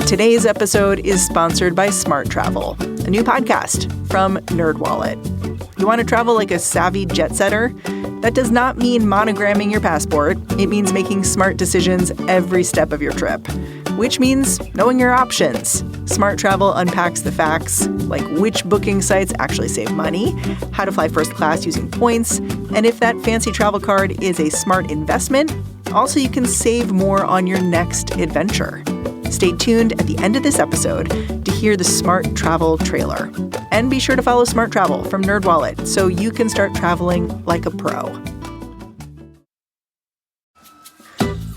Today's episode is sponsored by Smart Travel, a new podcast from NerdWallet. You want to travel like a savvy jet setter? That does not mean monogramming your passport. It means making smart decisions every step of your trip, which means knowing your options. Smart Travel unpacks the facts, like which booking sites actually save money, how to fly first class using points, and if that fancy travel card is a smart investment. Also, you can save more on your next adventure. Stay tuned at the end of this episode to hear the Smart Travel trailer. And be sure to follow Smart Travel from NerdWallet so you can start traveling like a pro.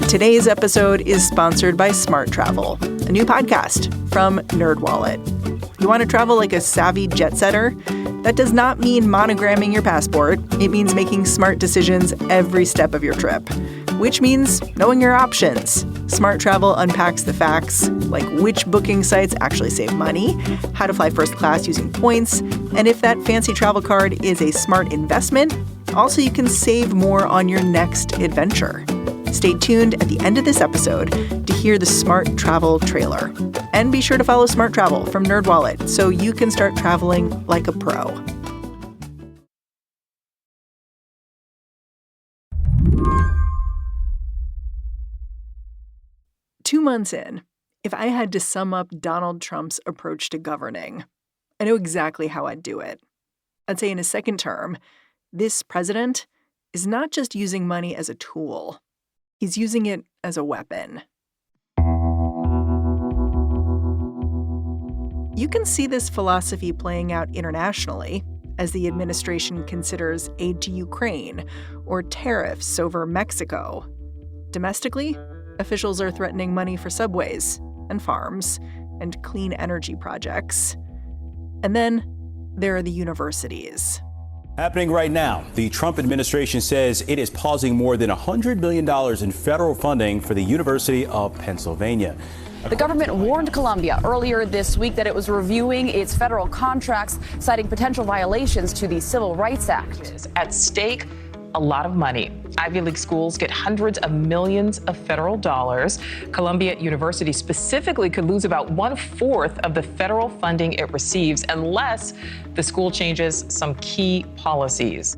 Today's episode is sponsored by Smart Travel, a new podcast from NerdWallet. You want to travel like a savvy jet setter? That does not mean monogramming your passport. It means making smart decisions every step of your trip, which means knowing your options. Smart Travel unpacks the facts, like which booking sites actually save money, how to fly first class using points, and if that fancy travel card is a smart investment. Also, you can save more on your next adventure. Stay tuned at the end of this episode to hear the Smart Travel trailer. And be sure to follow Smart Travel from NerdWallet so you can start traveling like a pro. Two months in, if I had to sum up Donald Trump's approach to governing, I know exactly how I'd do it. I'd say in his second term, this president is not just using money as a tool. He's using it as a weapon. You can see this philosophy playing out internationally as the administration considers aid to Ukraine or tariffs over Mexico. Domestically, officials are threatening money for subways and farms and clean energy projects. And then there are the universities. Happening right now, the Trump administration says it is pausing more than $100 million in federal funding for the University of Pennsylvania. The government warned Columbia earlier this week that it was reviewing its federal contracts, citing potential violations to the Civil Rights Act. At stake, a lot of money. Ivy League schools get hundreds of millions of federal dollars. Columbia University specifically could lose about 1/4 of the federal funding it receives unless the school changes some key policies.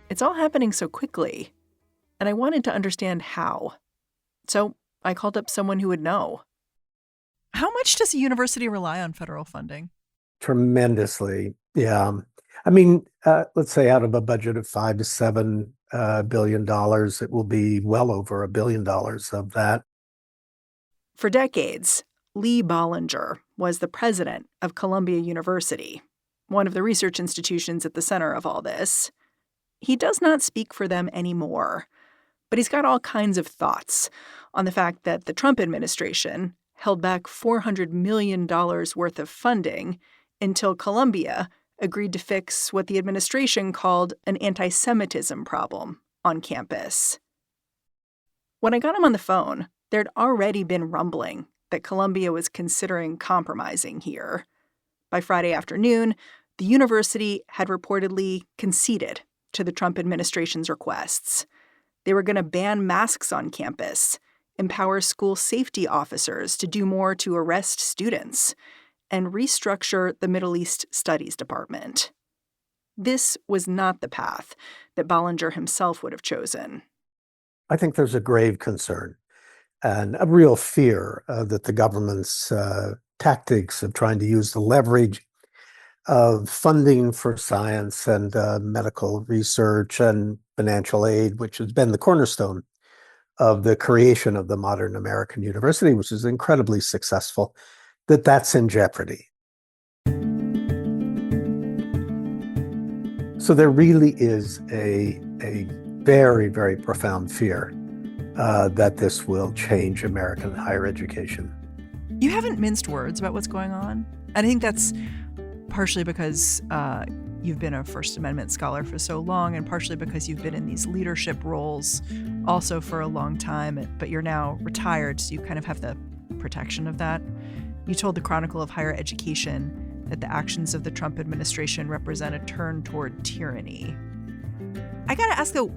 It's all happening so quickly, and I wanted to understand how. So I called up someone who would know. How much does a university rely on federal funding? Tremendously, yeah. I mean, let's say out of a budget of $5 to $7 billion, it will be well over $1 billion of that. For decades, Lee Bollinger was the president of Columbia University, one of the research institutions at the center of all this. He does not speak for them anymore, but he's got all kinds of thoughts on the fact that the Trump administration held back $400 million worth of funding until Columbia agreed to fix what the administration called an anti-Semitism problem on campus. When I got him on the phone, there'd already been rumbling that Columbia was considering compromising here. By Friday afternoon, the university had reportedly conceded to the Trump administration's requests. They were going to ban masks on campus, empower school safety officers to do more to arrest students, and restructure the Middle East Studies Department. This was not the path that Bollinger himself would have chosen. I think there's a grave concern and a real fear that the government's tactics of trying to use the leverage of funding for science and medical research and financial aid, which has been the cornerstone of the creation of the modern American university, which is incredibly successful, that's in jeopardy. So there really is a very, very profound fear that this will change American higher education. You haven't minced words about what's going on. And I think that's partially because you've been a First Amendment scholar for so long, and partially because you've been in these leadership roles also for a long time, but you're now retired, so you kind of have the protection of that. You told the Chronicle of Higher Education that the actions of the Trump administration represent a turn toward tyranny. I gotta ask though,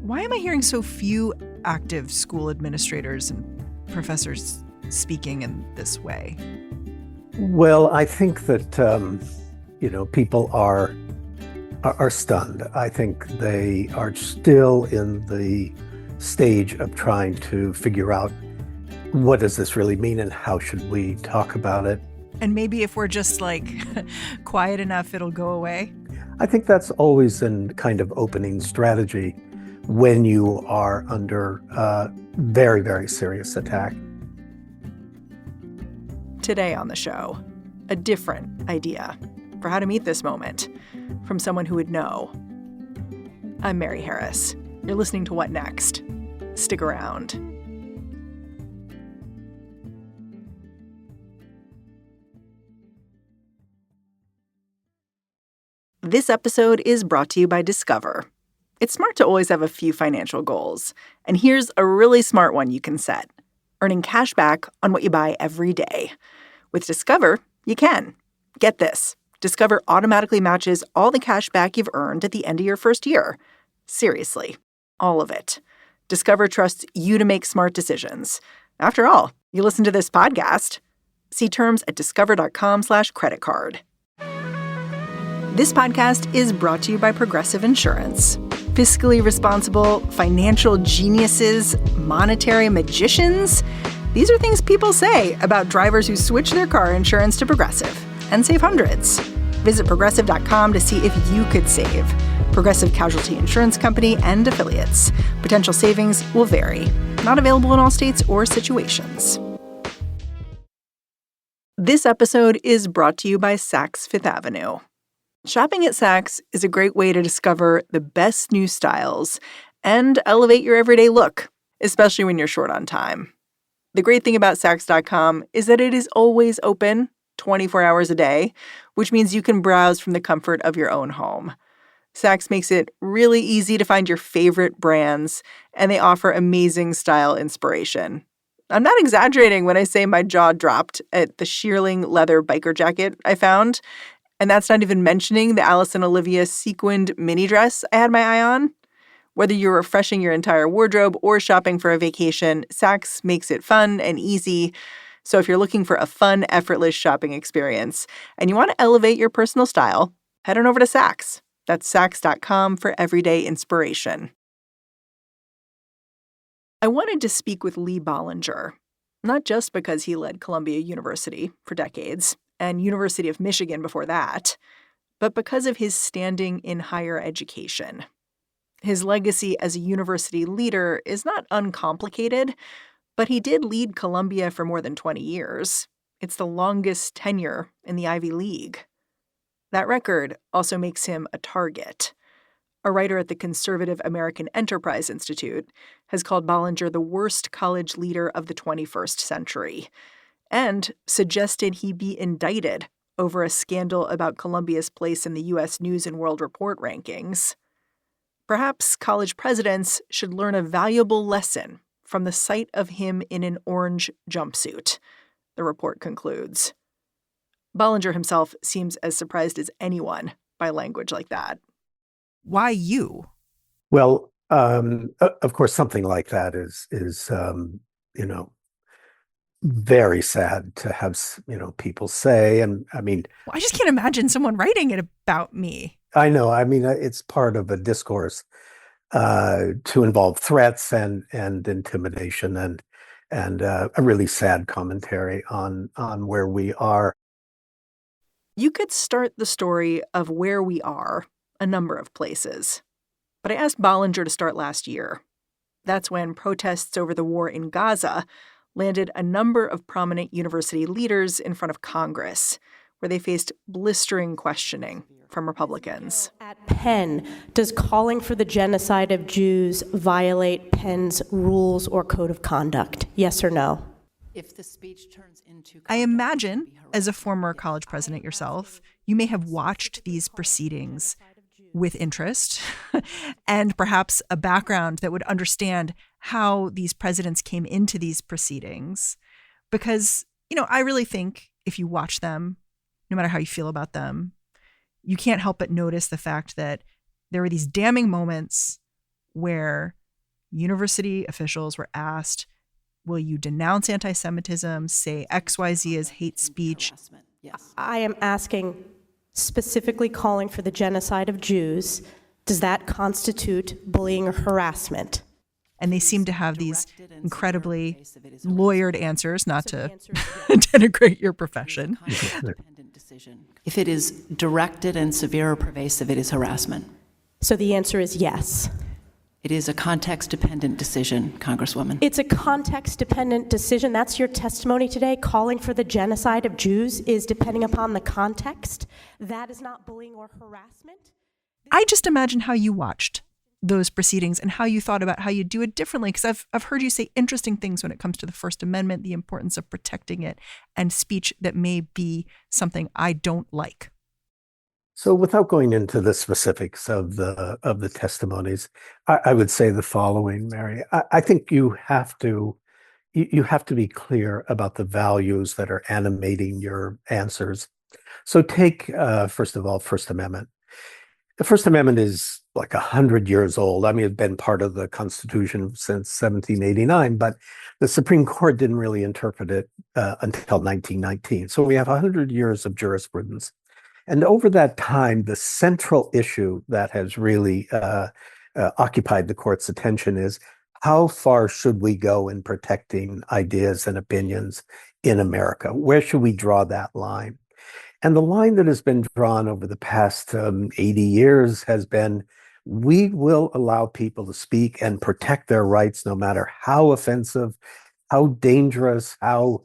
why am I hearing so few active school administrators and professors speaking in this way? Well, I think that, people are stunned. I think they are still in the stage of trying to figure out what does this really mean and how should we talk about it. And maybe if we're just quiet enough, it'll go away. I think that's always a kind of opening strategy when you are under very, very serious attack. Today on the show, a different idea for how to meet this moment from someone who would know. I'm Mary Harris. You're listening to What Next? Stick around. This episode is brought to you by Discover. It's smart to always have a few financial goals. And here's a really smart one you can set: earning cash back on what you buy every day. With Discover, you can. Get this. Discover automatically matches all the cash back you've earned at the end of your first year. Seriously, all of it. Discover trusts you to make smart decisions. After all, you listen to this podcast. See terms at discover.com/creditcard. This podcast is brought to you by Progressive Insurance. Fiscally responsible, financial geniuses, monetary magicians. These are things people say about drivers who switch their car insurance to Progressive and save hundreds. Visit progressive.com to see if you could save. Progressive Casualty Insurance Company and Affiliates. Potential savings will vary. Not available in all states or situations. This episode is brought to you by Saks Fifth Avenue. Shopping at Saks is a great way to discover the best new styles and elevate your everyday look, especially when you're short on time. The great thing about Saks.com is that it is always open 24 hours a day, which means you can browse from the comfort of your own home. Saks makes it really easy to find your favorite brands, and they offer amazing style inspiration. I'm not exaggerating when I say my jaw dropped at the shearling leather biker jacket I found. And that's not even mentioning the Alice and Olivia sequined mini dress I had my eye on. Whether you're refreshing your entire wardrobe or shopping for a vacation, Saks makes it fun and easy. So if you're looking for a fun, effortless shopping experience and you want to elevate your personal style, head on over to Saks. That's Saks.com for everyday inspiration. I wanted to speak with Lee Bollinger, not just because he led Columbia University for decades, and University of Michigan before that, but because of his standing in higher education. His legacy as a university leader is not uncomplicated, but he did lead Columbia for more than 20 years. It's the longest tenure in the Ivy League. That record also makes him a target. A writer at the conservative American Enterprise Institute has called Bollinger the worst college leader of the 21st century, and suggested he be indicted over a scandal about Columbia's place in the U.S. News and World Report rankings. Perhaps college presidents should learn a valuable lesson from the sight of him in an orange jumpsuit, the report concludes. Bollinger himself seems as surprised as anyone by language like that. Why you? Well, of course, something like that is very sad to have, people say. And I mean, I just can't imagine someone writing it about me. I know. I mean, it's part of a discourse to involve threats and intimidation and a really sad commentary on where we are. You could start the story of where we are a number of places. But I asked Bollinger to start last year. That's when protests over the war in Gaza landed a number of prominent university leaders in front of Congress, where they faced blistering questioning from Republicans. At Penn, does calling for the genocide of Jews violate Penn's rules or code of conduct? Yes or no? If the speech turns into I imagine, as a former college president yourself, you may have watched these proceedings with interest and perhaps a background that would understand how these presidents came into these proceedings. Because, I really think if you watch them, no matter how you feel about them, you can't help but notice the fact that there were these damning moments where university officials were asked, will you denounce anti-Semitism, say XYZ is hate speech? Yes. I am asking, specifically calling for the genocide of Jews, does that constitute bullying or harassment? And they seem to have these incredibly lawyered answers, not to denigrate your profession. If it is directed and severe or pervasive, it is harassment. So the answer is yes. It is a context-dependent decision, Congresswoman. It's a context-dependent decision. That's your testimony today. Calling for the genocide of Jews is depending upon the context. That is not bullying or harassment. I just imagine how you watched those proceedings and how you thought about how you do it differently, because I've heard you say interesting things when it comes to the First Amendment, the importance of protecting it, and speech that may be something I don't like. So without going into the specifics of the testimonies, I would say the following, Mary. I think you have to be clear about the values that are animating your answers. So take, first of all, First Amendment. The First Amendment is like 100 years old. I mean, it's been part of the Constitution since 1789, but the Supreme Court didn't really interpret it until 1919. So we have 100 years of jurisprudence. And over that time, the central issue that has really occupied the court's attention is how far should we go in protecting ideas and opinions in America? Where should we draw that line? And the line that has been drawn over the past 80 years has been, we will allow people to speak and protect their rights no matter how offensive, how dangerous, how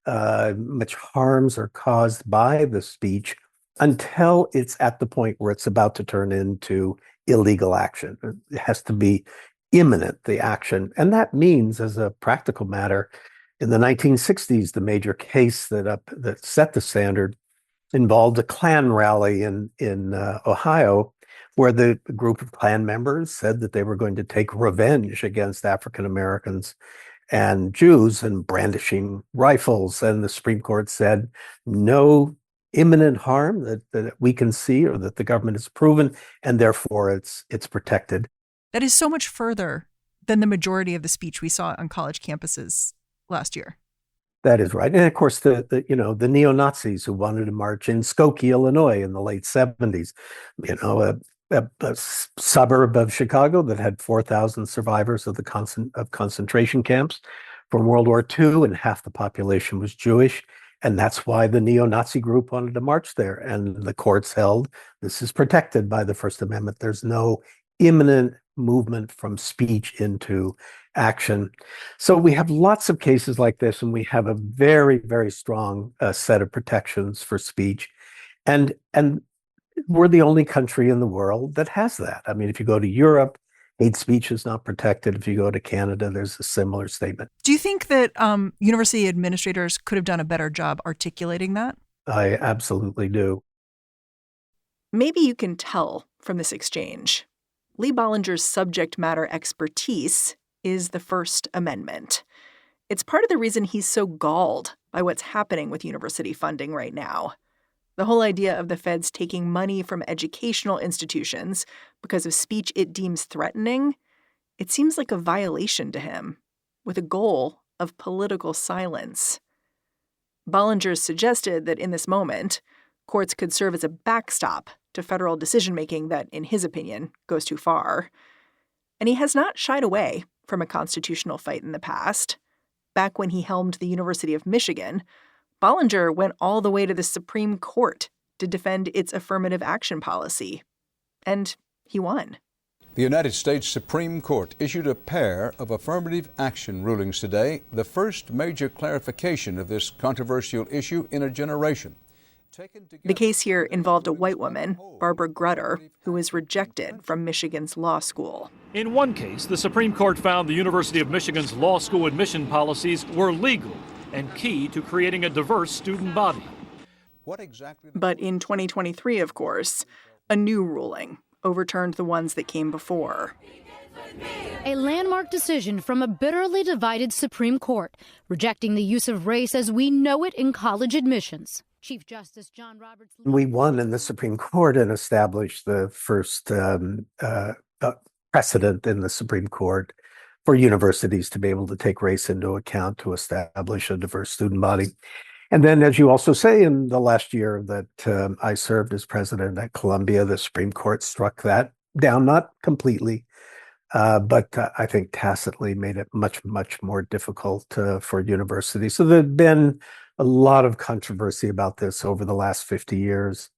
much harms are caused by the speech, until it's at the point where it's about to turn into illegal action. It has to be imminent, the action. And that means, as a practical matter, in the 1960s, the major case that set the standard involved a Klan rally in Ohio, where the group of Klan members said that they were going to take revenge against African Americans and Jews and brandishing rifles. And the Supreme Court said, no imminent harm that we can see or that the government has proven, and therefore it's protected. That is so much further than the majority of the speech we saw on college campuses last year. That is right. And of course, the neo-Nazis who wanted to march in Skokie, Illinois in the late 70s, a suburb of Chicago that had 4,000 survivors of concentration camps from World War II, and half the population was Jewish. And that's why the neo-Nazi group wanted to march there. And the courts held this is protected by the First Amendment. There's no imminent movement from speech into action. So we have lots of cases like this, and we have a very, very strong set of protections for speech. And we're the only country in the world that has that. I mean, if you go to Europe, hate speech is not protected. If you go to Canada, there's a similar statement. Do you think that university administrators could have done a better job articulating that? I absolutely do. Maybe you can tell from this exchange. Lee Bollinger's subject matter expertise is the First Amendment. It's part of the reason he's so galled by what's happening with university funding right now. The whole idea of the feds taking money from educational institutions because of speech it deems threatening, it seems like a violation to him, with a goal of political silence. Bollinger suggested that in this moment, courts could serve as a backstop to federal decision-making that, in his opinion, goes too far. And he has not shied away from a constitutional fight in the past. Back when he helmed the University of Michigan, Bollinger went all the way to the Supreme Court to defend its affirmative action policy. And he won. The United States Supreme Court issued a pair of affirmative action rulings today, the first major clarification of this controversial issue in a generation. The case here involved a white woman, Barbara Grutter, who was rejected from Michigan's law school. In one case, the Supreme Court found the University of Michigan's law school admission policies were legal and key to creating a diverse student body. But in 2023, of course, a new ruling overturned the ones that came before. A landmark decision from a bitterly divided Supreme Court, rejecting the use of race as we know it in college admissions. Chief Justice John Roberts. We won in the Supreme Court and established the first precedent in the Supreme Court for universities to be able to take race into account to establish a diverse student body. And then, as you also say, in the last year that I served as president at Columbia, the Supreme Court struck that down, not completely, but I think tacitly made it much, much more difficult for universities. So there's been a lot of controversy about this over the last 50 years.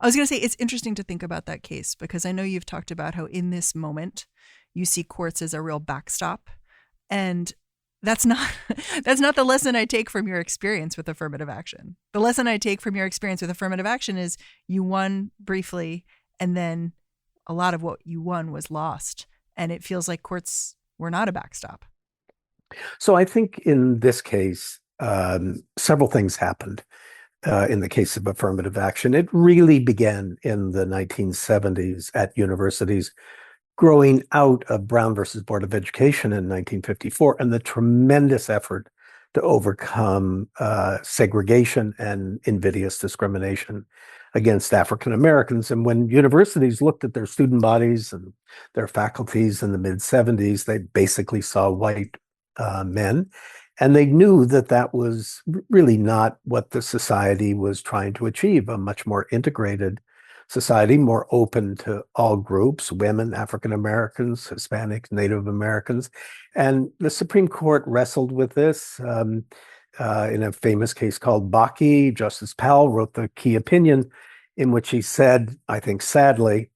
I was going to say, it's interesting to think about that case, because I know you've talked about how in this moment you see courts as a real backstop. And that's not the lesson I take from your experience with affirmative action. The lesson I take from your experience with affirmative action is you won briefly, and then a lot of what you won was lost. And it feels like courts were not a backstop. So I think in this case, several things happened. In the case of affirmative action, it really began in the 1970s at universities, growing out of Brown versus Board of Education in 1954, and the tremendous effort to overcome segregation and invidious discrimination against African Americans. And when universities looked at their student bodies and their faculties in the mid-70s, they basically saw white men. And they knew that that was really not what the society was trying to achieve, a much more integrated society, more open to all groups, women, African Americans, Hispanic, Native Americans. And the Supreme Court wrestled with this in a famous case called Bakke. Justice Powell wrote the key opinion in which he said, I think sadly,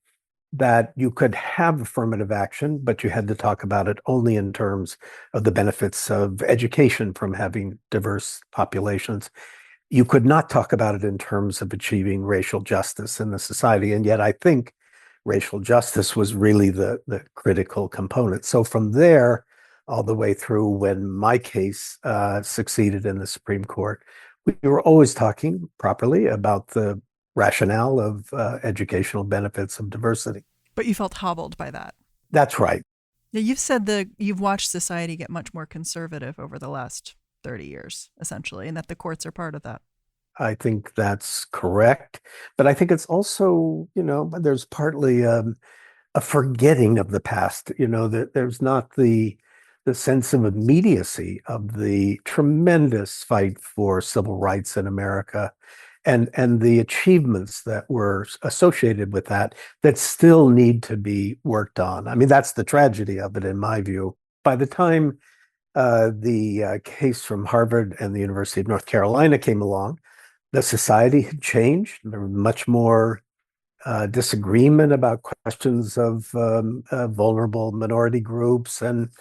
that you could have affirmative action, but you had to talk about it only in terms of the benefits of education from having diverse populations. You could not talk about it in terms of achieving racial justice in the society. And yet I think racial justice was really the critical component. So from there, all the way through when my case succeeded in the Supreme Court, we were always talking properly about the rationale of educational benefits of diversity. But you felt hobbled by that. That's right. Now, you've said that you've watched society get much more conservative over the last 30 years, essentially, and that the courts are part of that. I think that's correct. But I think it's also, there's partly a forgetting of the past. That there's not the sense of immediacy of the tremendous fight for civil rights in America and the achievements that were associated with that still need to be worked on. I mean, that's the tragedy of it, in my view. By the time the case from Harvard and the University of North Carolina came along, the society had changed. There was much more disagreement about questions of vulnerable minority groups and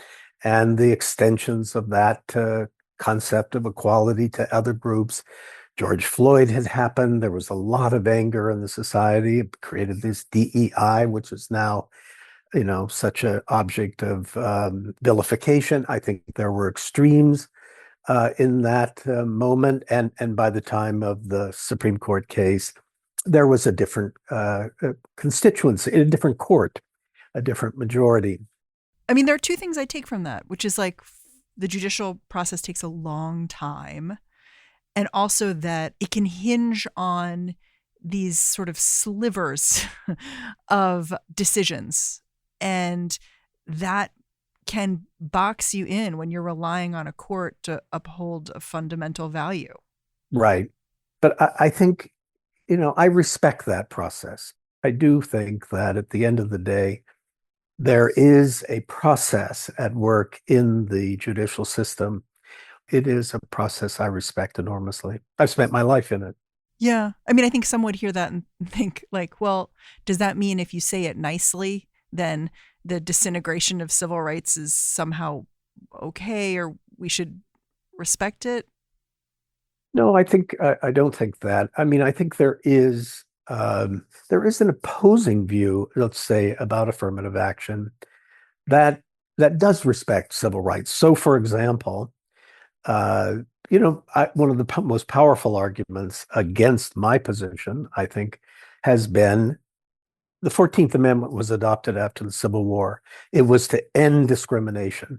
the extensions of that concept of equality to other groups. George Floyd had happened. There was a lot of anger in the society. It created this DEI, which is now, such an object of vilification. I think there were extremes in that moment. And by the time of the Supreme Court case, there was a different constituency, a different court, a different majority. I mean, there are two things I take from that, which is like the judicial process takes a long time. And also that it can hinge on these sort of slivers of decisions. And that can box you in when you're relying on a court to uphold a fundamental value. Right. But I think, I respect that process. I do think that at the end of the day, there is a process at work in the judicial system. It is a process I respect enormously. I've spent my life in it. Yeah. I mean, I think some would hear that and think like, well, does that mean if you say it nicely, then the disintegration of civil rights is somehow okay, or we should respect it? No, I don't think that. I mean, I think there is an opposing view, let's say, about affirmative action that does respect civil rights. So, for example, one of the most powerful arguments against my position, I think, has been the 14th Amendment was adopted after the Civil War. It was to end discrimination.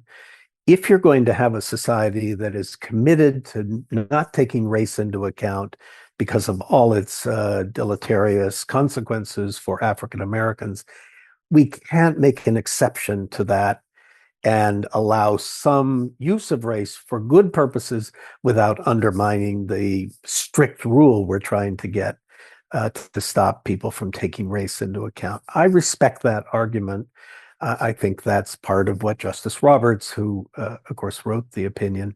If you're going to have a society that is committed to not taking race into account because of all its deleterious consequences for African Americans, we can't make an exception to that and allow some use of race for good purposes without undermining the strict rule we're trying to get to stop people from taking race into account. I respect that argument. I think that's part of what Justice Roberts, who, of course, wrote the opinion,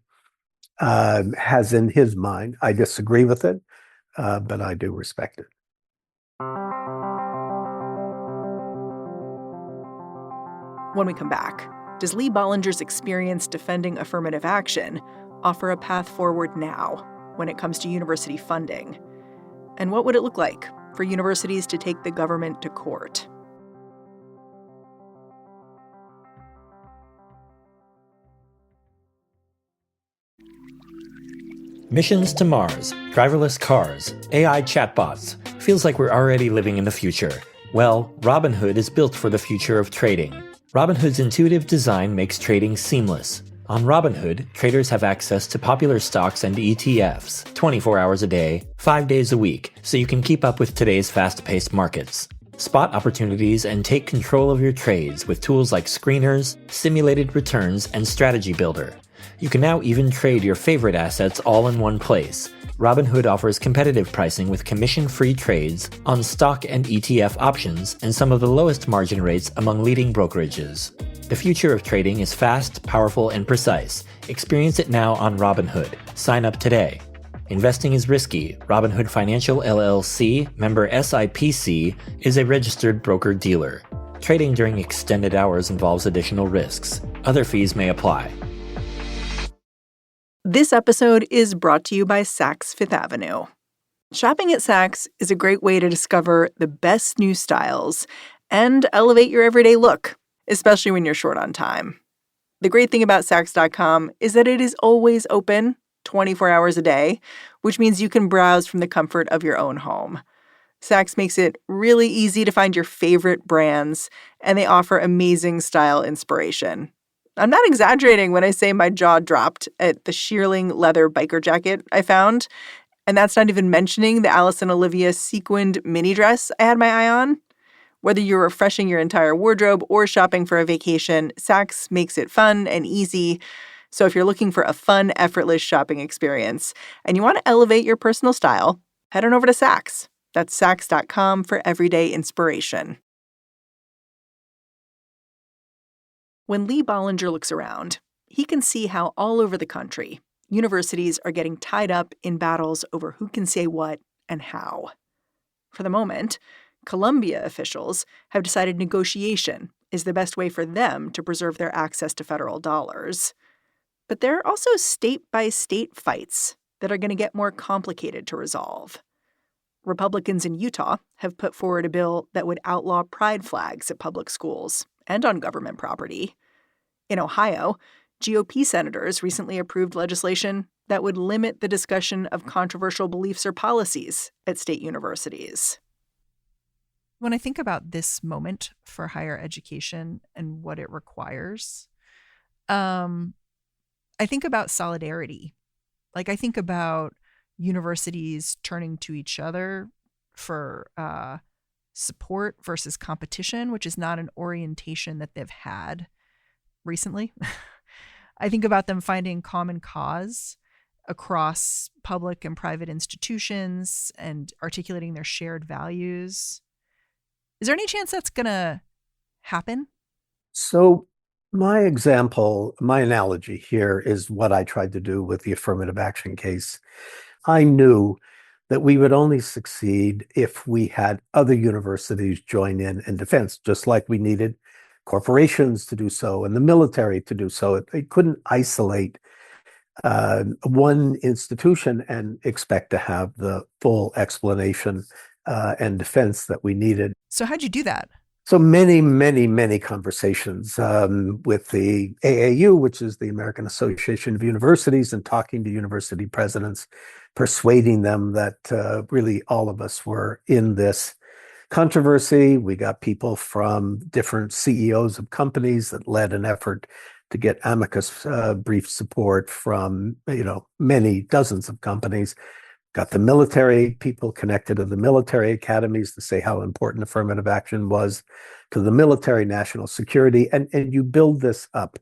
has in his mind. I disagree with it, but I do respect it. When we come back, does Lee Bollinger's experience defending affirmative action offer a path forward now when it comes to university funding? And what would it look like for universities to take the government to court? Missions to Mars, driverless cars, AI chatbots. Feels like we're already living in the future. Well, Robinhood is built for the future of trading. Robinhood's intuitive design makes trading seamless. On Robinhood, traders have access to popular stocks and ETFs 24 hours a day, 5 days a week, so you can keep up with today's fast-paced markets. Spot opportunities and take control of your trades with tools like screeners, simulated returns, and strategy builder. You can now even trade your favorite assets all in one place. Robinhood offers competitive pricing with commission-free trades on stock and ETF options and some of the lowest margin rates among leading brokerages. The future of trading is fast, powerful, and precise. Experience it now on Robinhood. Sign up today. Investing is risky. Robinhood Financial LLC, member SIPC, is a registered broker-dealer. Trading during extended hours involves additional risks. Other fees may apply. This episode is brought to you by Saks Fifth Avenue. Shopping at Saks is a great way to discover the best new styles and elevate your everyday look, especially when you're short on time. The great thing about Saks.com is that it is always open 24 hours a day, which means you can browse from the comfort of your own home. Saks makes it really easy to find your favorite brands, and they offer amazing style inspiration. I'm not exaggerating when I say my jaw dropped at the shearling leather biker jacket I found, and that's not even mentioning the Alice and Olivia sequined mini dress I had my eye on. Whether you're refreshing your entire wardrobe or shopping for a vacation, Saks makes it fun and easy. So if you're looking for a fun, effortless shopping experience and you want to elevate your personal style, head on over to Saks. That's Saks.com for everyday inspiration. When Lee Bollinger looks around, he can see how all over the country, universities are getting tied up in battles over who can say what and how. For the moment, Columbia officials have decided negotiation is the best way for them to preserve their access to federal dollars. But there are also state-by-state fights that are going to get more complicated to resolve. Republicans in Utah have put forward a bill that would outlaw pride flags at public schools and on government property. In Ohio, GOP senators recently approved legislation that would limit the discussion of controversial beliefs or policies at state universities. When I think about this moment for higher education and what it requires, I think about solidarity. Like, I think about universities turning to each other for support versus competition, which is not an orientation that they've had recently. I think about them finding common cause across public and private institutions and articulating their shared values. Is there any chance that's going to happen? So my analogy here is what I tried to do with the affirmative action case. I knew that we would only succeed if we had other universities join in defense, just like we needed corporations to do so and the military to do so. They couldn't isolate one institution and expect to have the full explanation and defense that we needed. So how'd you do that? So many conversations with the AAU, which is the American Association of Universities, and talking to university presidents, persuading them that really all of us were in this controversy. We got people from different CEOs of companies that led an effort to get amicus brief support from, many dozens of companies. Got the military people connected to the military academies to say how important affirmative action was to the military, national security. And you build this up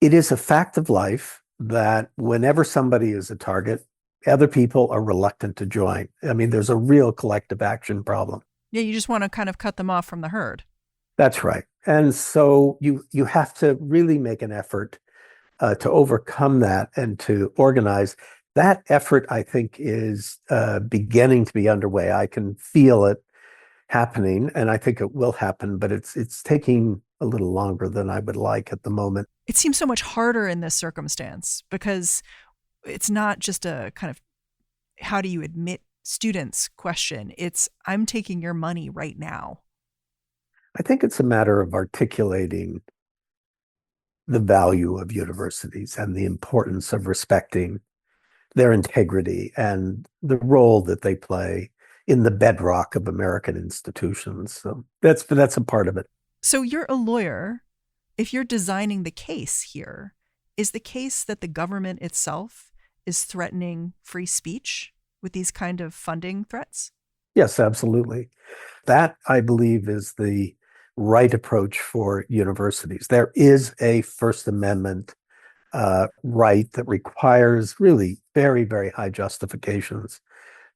It is a fact of life that whenever somebody is a target, other people are reluctant to join. I mean, there's a real collective action problem. Yeah, you just want to kind of cut them off from the herd. That's right. And so you have to really make an effort to overcome that and to organize. That effort, I think, is beginning to be underway. I can feel it happening, and I think it will happen, but it's taking a little longer than I would like at the moment. It seems so much harder in this circumstance because it's not just a kind of how do you admit students question. It's I'm taking your money right now. I think it's a matter of articulating the value of universities and the importance of respecting their integrity and the role that they play in the bedrock of American institutions. So that's a part of it. So you're a lawyer. If you're designing the case here, is the case that the government itself is threatening free speech with these kind of funding threats? Yes, absolutely. That, I believe, is the right approach for universities. There is a First Amendment right that requires really very, very high justifications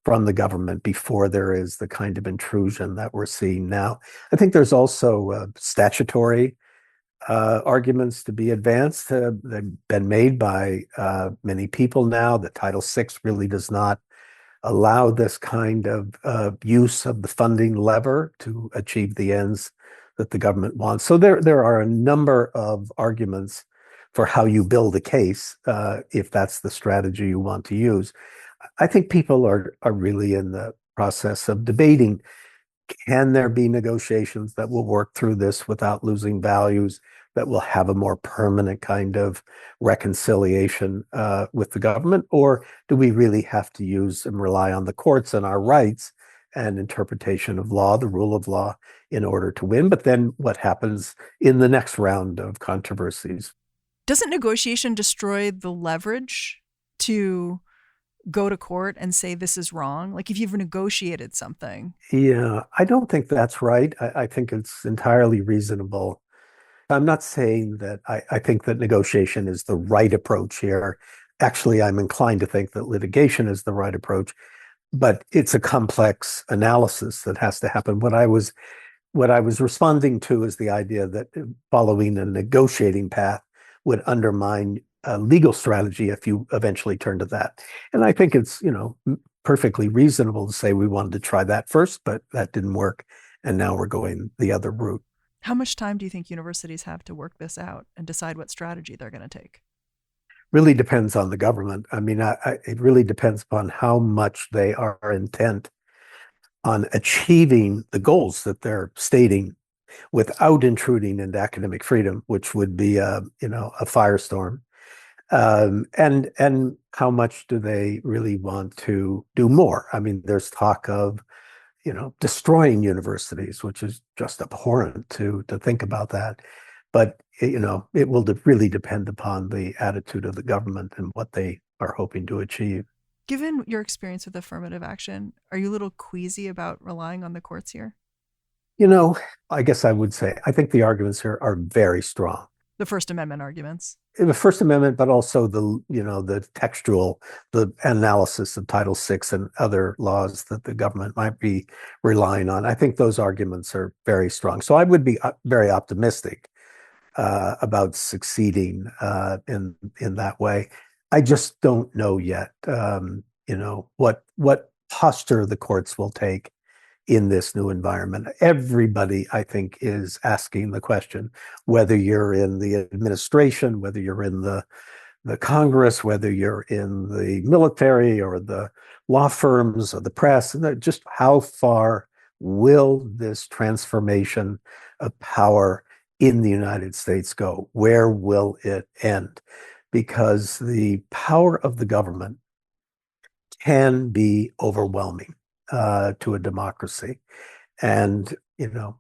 from the government before there is the kind of intrusion that we're seeing now. I think there's also statutory arguments to be advanced. They've been made by many people now that Title VI really does not allow this kind of use of the funding lever to achieve the ends that the government wants. So there are a number of arguments for how you build a case if that's the strategy you want to use. I think people are really in the process of debating, can there be negotiations that will work through this without losing values, that will have a more permanent kind of reconciliation with the government? Or do we really have to use and rely on the courts and our rights and interpretation of law, the rule of law, in order to win? But then what happens in the next round of controversies? Doesn't negotiation destroy the leverage to go to court and say this is wrong? Like if you've negotiated something. Yeah, I don't think that's right. I think it's entirely reasonable. I'm not saying that I think that negotiation is the right approach here. Actually, I'm inclined to think that litigation is the right approach, but it's a complex analysis that has to happen. What I was responding to is the idea that following a negotiating path would undermine a legal strategy if you eventually turn to that. And I think it's, perfectly reasonable to say we wanted to try that first, but that didn't work. And now we're going the other route. How much time do you think universities have to work this out and decide what strategy they're going to take? Really depends on the government. I mean, it really depends upon how much they are intent on achieving the goals that they're stating without intruding into academic freedom, which would be a firestorm. And how much do they really want to do more? I mean, there's talk of, destroying universities, which is just abhorrent to think about that. But, it will really depend upon the attitude of the government and what they are hoping to achieve. Given your experience with affirmative action, are you a little queasy about relying on the courts here? I guess I would say, I think the arguments here are very strong. The First Amendment arguments. The First Amendment, but also the textual, the analysis of Title VI and other laws that the government might be relying on. I think those arguments are very strong. So I would be very optimistic about succeeding in that way. I just don't know yet, what posture the courts will take in this new environment. Everybody, I think, is asking the question, whether you're in the administration, whether you're in the Congress, whether you're in the military or the law firms or the press, and just how far will this transformation of power in the United States go? Where will it end? Because the power of the government can be overwhelming to a democracy. And,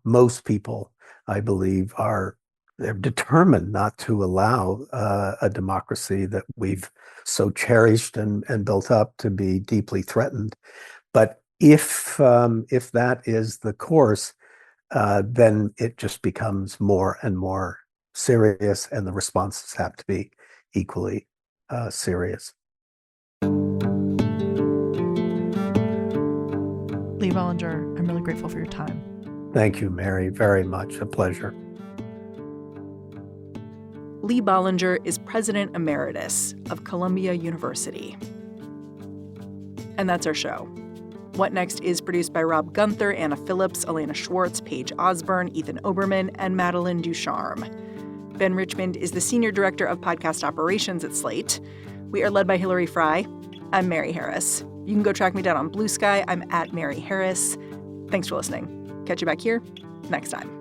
most people, I believe, they're determined not to allow a democracy that we've so cherished and built up to be deeply threatened. But if that is the course, then it just becomes more and more serious, and the responses have to be equally serious. Lee Bollinger, I'm really grateful for your time. Thank you, Mary, very much. A pleasure. Lee Bollinger is President Emeritus of Columbia University. And that's our show. What Next is produced by Rob Gunther, Anna Phillips, Elena Schwartz, Paige Osburn, Ethan Oberman, and Madeline Ducharme. Ben Richmond is the Senior Director of Podcast Operations at Slate. We are led by Hillary Fry. I'm Mary Harris. You can go track me down on Blue Sky. I'm at Mary Harris. Thanks for listening. Catch you back here next time.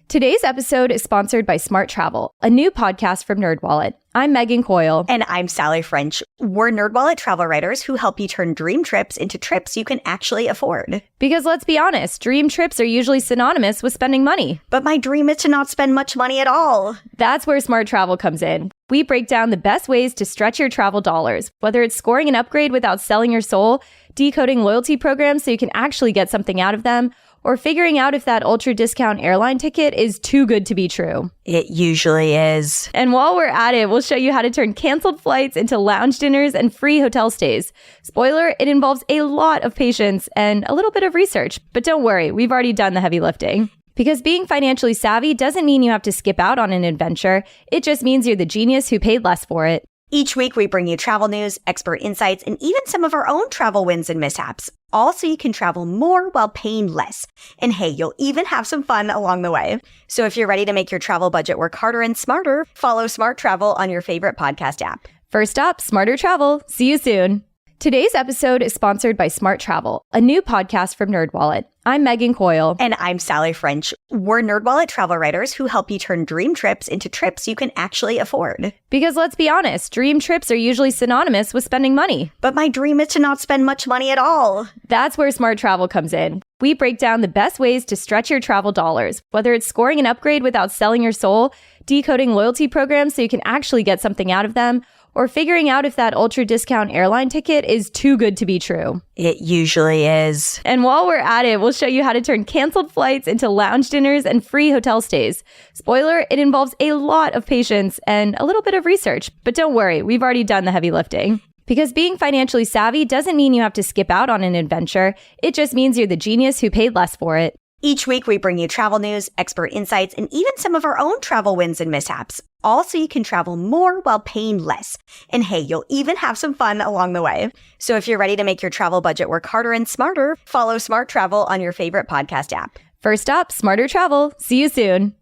Today's episode is sponsored by Smart Travel, a new podcast from NerdWallet. I'm Megan Coyle. And I'm Sally French. We're NerdWallet travel writers who help you turn dream trips into trips you can actually afford. Because let's be honest, dream trips are usually synonymous with spending money. But my dream is to not spend much money at all. That's where Smart Travel comes in. We break down the best ways to stretch your travel dollars, whether it's scoring an upgrade without selling your soul, decoding loyalty programs so you can actually get something out of them, or figuring out if that ultra discount airline ticket is too good to be true. It usually is. And while we're at it, we'll show you how to turn canceled flights into lounge dinners and free hotel stays. Spoiler, it involves a lot of patience and a little bit of research. But don't worry, we've already done the heavy lifting. Because being financially savvy doesn't mean you have to skip out on an adventure. It just means you're the genius who paid less for it. Each week, we bring you travel news, expert insights, and even some of our own travel wins and mishaps. All so you can travel more while paying less. And hey, you'll even have some fun along the way. So if you're ready to make your travel budget work harder and smarter, follow Smart Travel on your favorite podcast app. First up, Smarter Travel. See you soon. Today's episode is sponsored by Smart Travel, a new podcast from NerdWallet. I'm Megan Coyle. And I'm Sally French. We're NerdWallet travel writers who help you turn dream trips into trips you can actually afford. Because let's be honest, dream trips are usually synonymous with spending money. But my dream is to not spend much money at all. That's where Smart Travel comes in. We break down the best ways to stretch your travel dollars, whether it's scoring an upgrade without selling your soul, decoding loyalty programs so you can actually get something out of them, or figuring out if that ultra discount airline ticket is too good to be true. It usually is. And while we're at it, we'll show you how to turn canceled flights into lounge dinners and free hotel stays. Spoiler, it involves a lot of patience and a little bit of research. But don't worry, we've already done the heavy lifting. Because being financially savvy doesn't mean you have to skip out on an adventure. It just means you're the genius who paid less for it. Each week, we bring you travel news, expert insights, and even some of our own travel wins and mishaps. All so you can travel more while paying less. And hey, you'll even have some fun along the way. So if you're ready to make your travel budget work harder and smarter, follow Smart Travel on your favorite podcast app. First up, Smarter Travel. See you soon.